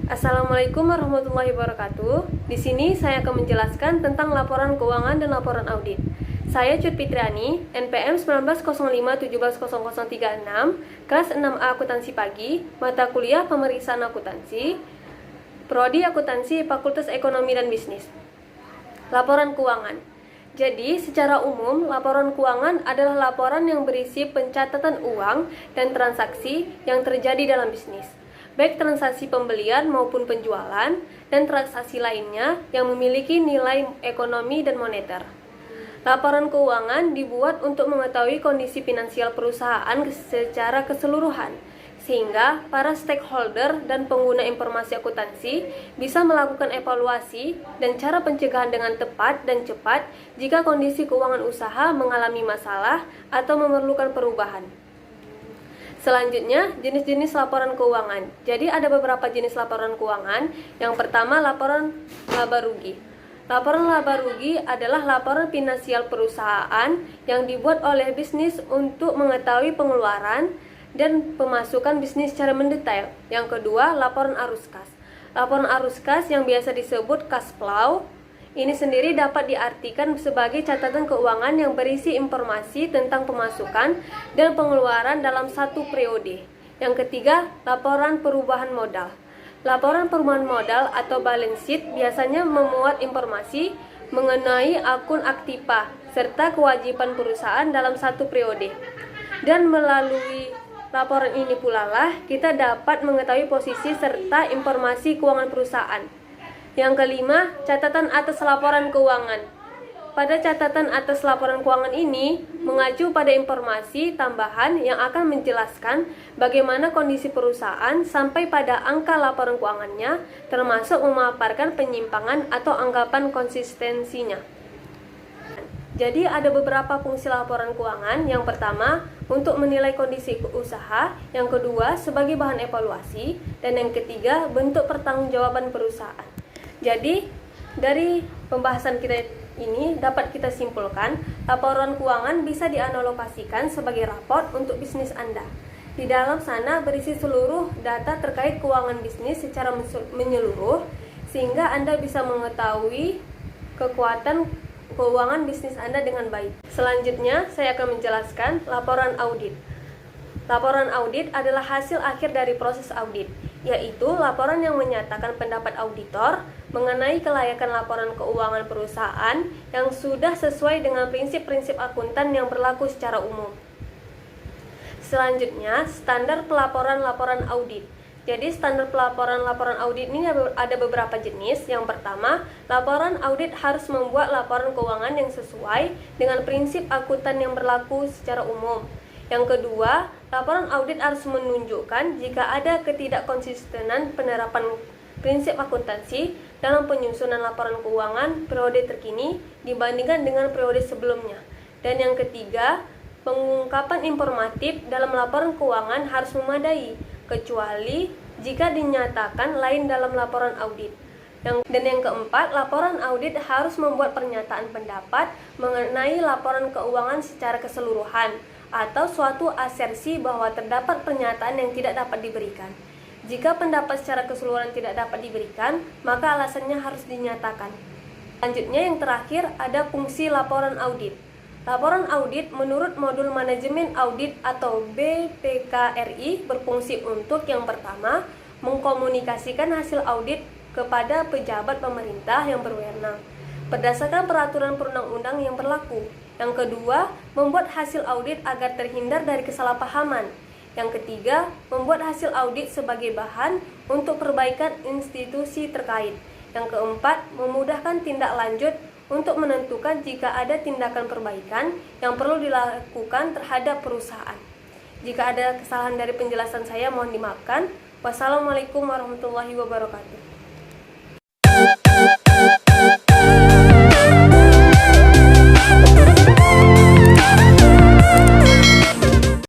Assalamualaikum warahmatullahi wabarakatuh. Di sini saya akan menjelaskan tentang laporan keuangan dan laporan audit. Saya Cut Fitriani, NPM 1905-1700036, kelas 6A Akuntansi Pagi, mata kuliah Pemeriksaan Akuntansi, Prodi Akuntansi, Fakultas Ekonomi dan Bisnis. Laporan keuangan. Jadi, secara umum, laporan keuangan adalah laporan yang berisi pencatatan uang dan transaksi yang terjadi dalam bisnis, baik transaksi pembelian maupun penjualan, dan transaksi lainnya yang memiliki nilai ekonomi dan moneter. Laporan keuangan dibuat untuk mengetahui kondisi finansial perusahaan secara keseluruhan, sehingga para stakeholder dan pengguna informasi akuntansi bisa melakukan evaluasi dan cara pencegahan dengan tepat dan cepat jika kondisi keuangan usaha mengalami masalah atau memerlukan perubahan. Selanjutnya, jenis-jenis laporan keuangan. Jadi ada beberapa jenis laporan keuangan. Yang pertama, laporan laba rugi. Laporan laba rugi adalah laporan finansial perusahaan yang dibuat oleh bisnis untuk mengetahui pengeluaran dan pemasukan bisnis secara mendetail. Yang kedua, laporan arus kas. Laporan arus kas yang biasa disebut cash flow ini sendiri dapat diartikan sebagai catatan keuangan yang berisi informasi tentang pemasukan dan pengeluaran dalam satu periode. Yang ketiga, laporan perubahan modal. Laporan perubahan modal atau balance sheet biasanya memuat informasi mengenai akun aktiva serta kewajiban perusahaan dalam satu periode. Dan melalui laporan ini pula lah kita dapat mengetahui posisi serta informasi keuangan perusahaan. Yang kelima, catatan atas laporan keuangan. Pada catatan atas laporan keuangan ini mengacu pada informasi tambahan yang akan menjelaskan bagaimana kondisi perusahaan sampai pada angka laporan keuangannya, termasuk memaparkan penyimpangan atau anggapan konsistensinya. Jadi ada beberapa fungsi laporan keuangan. Yang pertama, untuk menilai kondisi usaha. Yang kedua, sebagai bahan evaluasi. Dan yang ketiga, bentuk pertanggungjawaban perusahaan. Jadi, dari pembahasan kita ini dapat kita simpulkan, laporan keuangan bisa dianalogasikan sebagai raport untuk bisnis Anda. Di dalam sana berisi seluruh data terkait keuangan bisnis secara menyeluruh, sehingga Anda bisa mengetahui kekuatan keuangan bisnis Anda dengan baik. Selanjutnya, saya akan menjelaskan laporan audit. Laporan audit adalah hasil akhir dari proses audit, yaitu laporan yang menyatakan pendapat auditor mengenai kelayakan laporan keuangan perusahaan yang sudah sesuai dengan prinsip-prinsip akuntan yang berlaku secara umum. Selanjutnya, standar pelaporan laporan audit. Jadi standar pelaporan audit ini ada beberapa jenis. Yang pertama, laporan audit harus membuat laporan keuangan yang sesuai dengan prinsip akuntan yang berlaku secara umum. Yang kedua, laporan audit harus menunjukkan jika ada ketidakkonsistenan penerapan prinsip akuntansi dalam penyusunan laporan keuangan periode terkini dibandingkan dengan periode sebelumnya. Dan yang ketiga, pengungkapan informatif dalam laporan keuangan harus memadai, kecuali jika dinyatakan lain dalam laporan audit. Dan yang keempat, laporan audit harus membuat pernyataan pendapat mengenai laporan keuangan secara keseluruhan, atau suatu asersi bahwa terdapat pernyataan yang tidak dapat diberikan. Jika pendapat secara keseluruhan tidak dapat diberikan, maka alasannya harus dinyatakan. Selanjutnya, yang terakhir, ada fungsi laporan audit. Laporan audit menurut modul manajemen audit atau BPKRI berfungsi untuk yang pertama, mengkomunikasikan hasil audit kepada pejabat pemerintah yang berwenang berdasarkan peraturan perundang-undang yang berlaku. Yang kedua, membuat hasil audit agar terhindar dari kesalahpahaman. Yang ketiga, membuat hasil audit sebagai bahan untuk perbaikan institusi terkait. Yang keempat, memudahkan tindak lanjut untuk menentukan jika ada tindakan perbaikan yang perlu dilakukan terhadap perusahaan. Jika ada kesalahan dari penjelasan saya, mohon dimaafkan. Wassalamualaikum warahmatullahi wabarakatuh.